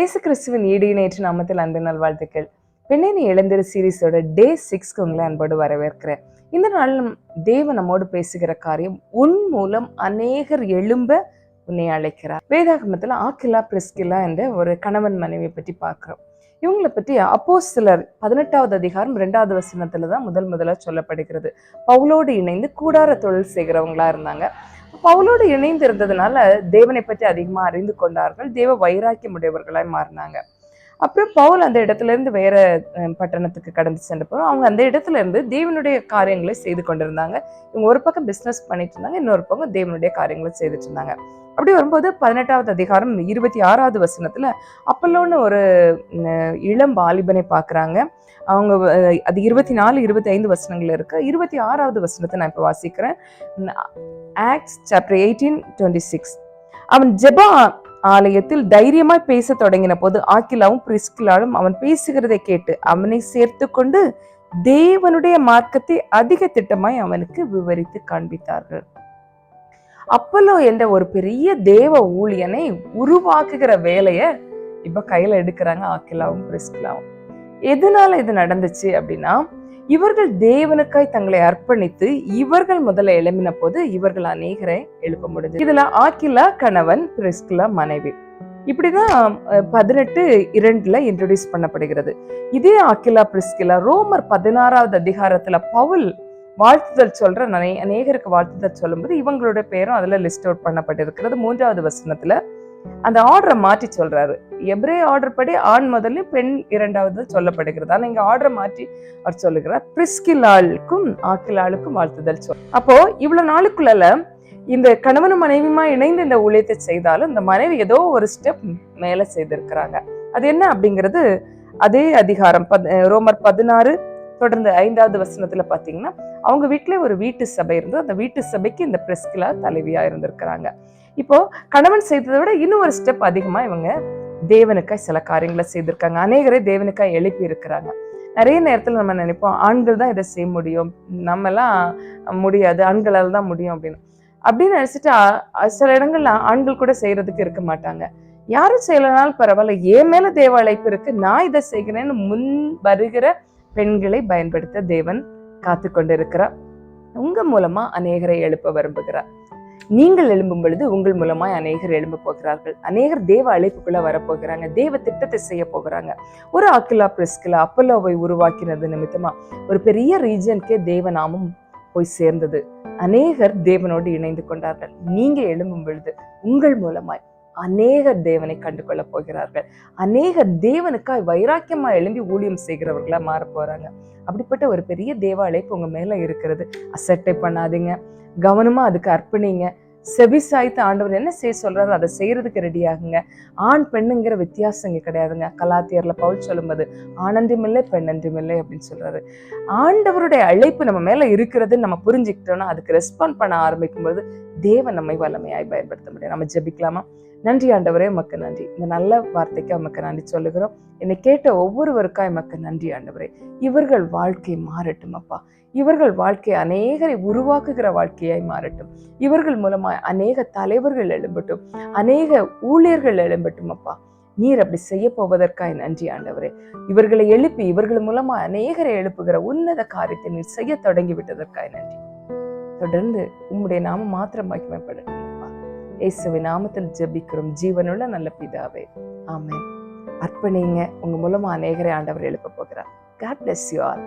இயேசு கிறிஸ்துவின் ஈடு நேற்று நாமத்தில் அன்பு நல்வாழ்த்துக்கள். பெண்ணே நீ எழுந்திரு சீரீஸோட டே 6 உங்களை அன்போடு வரவேற்கிறேன். இந்த நாள் தேவன் நம்மோடு பேசுகிற காரியம், உன் மூலம் அநேகர் எழும்ப உன்னை அழைக்கிறார். வேதாகமத்துல ஆக்கிலா பிரிஸ்கில்லா என்ற ஒரு கணவன் மனைவியை பற்றி பார்க்கிறோம். இவங்களை பற்றி அப்போஸ்தலர் 18வது அதிகாரம் 2வது வசனத்துலதான் முதல்ல சொல்லப்படுகிறது. பவுலோடு இணைந்து கூடார தொழில் செய்கிறவங்களா இருந்தாங்க. பவுலோடு இணைந்து இருந்ததுனால தேவனை பற்றி அதிகமா அறிந்து கொண்டார்கள். தேவ வைராக்கியம் உடையவர்களாய் மாறினாங்க. அப்புறம் பவுல் அந்த இடத்துல இருந்து வேற பட்டணத்துக்கு கடந்து சென்ற போறோம். அவங்க அந்த இடத்துல இருந்து தேவனுடைய காரியங்களை செய்து கொண்டிருந்தாங்க. இவங்க ஒரு பக்கம் பிசினஸ் பண்ணிட்டு இருந்தாங்க, இன்னொரு பக்கம் தேவனுடைய காரியங்களை செய்துட்டு இருந்தாங்க. அப்படி வரும்போது 18வது அதிகாரம் 26வது வசனத்துல அப்பல்லோன்னு ஒரு இளம் வாலிபனை பாக்குறாங்க. அவங்க அது 24, 25 வசனங்கள் இருக்கு. 26வது வசனத்தை நான் இப்ப வாசிக்கிறேன். Acts chapter 18:26. அவன் ஜெபா ஆலயத்தில் தைரியமாய் பேச தொடங்கின போது ஆக்கிலாவும் பிரிஸ்கில்லாவும் அவன் பேசுகிறதை கேட்டு அவனை சேர்த்து கொண்டு தேவனுடைய மார்க்கத்தை அதிக திட்டமாய் அவனுக்கு விவரித்து காண்பித்தார்கள். அப்பல்லோ என்ற ஒரு பெரிய தேவ ஊழியனை உருவாக்குகிற வேலைய இப்ப கையில எடுக்கிறாங்க ஆக்கிலாவும் பிரிஸ்கில்லாவும். எதனால இது நடந்துச்சு அப்படின்னா, இவர்கள் தேவனுக்காய் தங்களை அர்ப்பணித்து இவர்கள் முதல்ல எழுப்பின போது இவர்கள் அநேகரை எழுப்ப முடிஞ்சது. இதுல ஆக்கிலா கணவன், பிரிஸ்கில்லா மனைவி. இப்படிதான் 18:2 இன்ட்ரோடியூஸ் பண்ணப்படுகிறது. இதே ஆக்கிலா பிரிஸ்கில்லா ரோமர் 16வது அதிகாரத்துல பவுல் வாழ்த்துதல் சொல்ற அநேகருக்கு வாழ்த்துதல் சொல்லும்போது இவங்களோட பேரும் அதுல லிஸ்ட் அவுட் பண்ணப்பட்டிருக்கிறது. 3வது வசனத்துல அந்த ஆர்டரை மாற்றி சொல்றாரு. எபிரே ஆர்டர் படி ஆண் முதல்ல பெண் 2வது சொல்லப்படுகிறது. ஆனா இங்க ஆர்டரை மாற்றி அவர் சொல்லுகிறார். பிரிஸ்கில்லாளுக்கும் ஆக்கிலாளுக்கும் வாழ்த்துதல் அப்போ இவ்வளவு நாளுக்குள்ள இந்த கணவனும் மனைவியுமா இணைந்து இந்த ஊழியத்தை செய்தாலும் இந்த மனைவி ஏதோ ஒரு ஸ்டெப் மேல செய்திருக்கிறாங்க. அது என்ன அப்படிங்கிறது அதே அதிகாரம் ரோமர் 16 தொடர்ந்து 5வது வசனத்துல பாத்தீங்கன்னா, அவங்க வீட்டுல ஒரு வீட்டு சபை இருந்து அந்த வீட்டு சபைக்கு இந்த பிரிஸ்கில்லா தலைவியா இருந்திருக்கிறாங்க. இப்போ கணவன் செய்ததை விட இன்னும் ஒரு ஸ்டெப் அதிகமா இவங்க தேவனுக்காய் சில காரியங்களை செய்திருக்காங்க. அநேகரை தேவனுக்காய் எழுப்பி இருக்கிறாங்க. நிறைய நேரத்துல நம்ம நினைப்போம், ஆண்கள் தான் இதை செய்ய முடியும், நம்ம எல்லாம் முடியாது, ஆண்களால் தான் முடியும் அப்படின்னு நினைச்சிட்டு சில இடங்கள்ல ஆண்கள் கூட செய்யறதுக்கு இருக்க மாட்டாங்க. யாரும் செய்யலனாலும் பரவாயில்ல, என் மேல தேவ அழைப்பு இருக்கு, நான் இதை செய்கிறேன்னு முன் வருகிற பெண்களை பயன்படுத்த தேவன் காத்து கொண்டிருக்கிறார். உங்க மூலமா அநேகரை எழுப்ப விரும்புகிறார். நீங்கள் எழும்பும் பொழுது உங்கள் மூலமாய் அநேகர் எழும்ப போகிறார்கள். அநேகர் தேவ அழைப்புக்குள்ள வரப்போகிறாங்க. தேவ திட்டத்தை செய்ய போகிறாங்க. ஒரு ஆக்கிலா பிரிஸ்கில்லா அப்பல்லோவை உருவாக்கினது நிமித்தமா ஒரு பெரிய ரீஜனுக்கே தேவநாமம் போய் சேர்ந்தது. அநேகர் தேவனோடு இணைந்து கொண்டார்கள். நீங்க எழும்பும் பொழுது உங்கள் மூலமாய் அநேகர் தேவனை கண்டு கொள்ள போகிறார்கள். அநேகர் தேவனுக்காய் வைராக்கியமா எழும்பி ஊழியம் செய்கிறவர்களா மாற போறாங்க. அப்படிப்பட்ட ஒரு பெரிய தேவ அழைப்பு உங்க மேல இருக்கிறது. அசட்டை பண்ணாதீங்க, கவனமா அதுக்கு அர்ப்பணிங்க. செவி சாய்த்து ஆண்டவர் என்ன செய்ய சொல்றாரு அதை செய்யறதுக்கு ரெடி ஆகுங்க. ஆண் பெண்ணுங்கிற வித்தியாசம் இங்க கிடையாதுங்க. கலாத்தியர்ல பவுல் சொல்லும்போது ஆனந்தமில்லை பெண்ணன்றுமில்லை அப்படின்னு சொல்றாரு. ஆண்டவருடைய அழைப்பு நம்ம மேல இருக்கிறதுன்னு நம்ம புரிஞ்சுக்கிட்டோம்னா அதுக்கு ரெஸ்பாண்ட் பண்ண ஆரம்பிக்கும் போது தேவன் நம்மை வல்லமையாய் பயன்படுத்த முடியும். நம்ம ஜெபிக்கலாமா? நன்றி ஆண்டவரே, உமக்கு நன்றி. இந்த நல்ல வார்த்தைக்கு உமக்கு நன்றி சொல்லுகிறோம். என்னை கேட்ட ஒவ்வொருவருக்காய் உமக்கு நன்றி ஆண்டவரே. இவர்கள் வாழ்க்கை மாறட்டும் அப்பா. இவர்கள் வாழ்க்கை அநேகரை உருவாக்குகிற வாழ்க்கையாய் மாறட்டும். இவர்கள் மூலமாய் அநேக தலைவர்கள் எழும்பட்டும், அநேக ஊழியர்கள் எழும்பட்டும் அப்பா. நீர் அப்படி செய்ய போவதற்காய் நன்றி ஆண்டவரே. இவர்களை எழுப்பி இவர்கள் மூலமா அநேகரை எழுப்புகிற உன்னத காரியத்தை நீர் செய்ய தொடங்கி விட்டதற்காய் நன்றி. தொடர்ந்து உம்முடைய நாமம் மாத்திரம் மகிமைப்படட்டும் அப்பா. இயேசுவின் நாமத்தில் ஜெபிக்கிறோம் ஜீவனுள்ள நல்ல பிதாவே, ஆமென். அர்ப்பணிங்க. உங்க மூலமா அநேகரை ஆண்டவர் எழுப்ப போகிறார். God bless you all.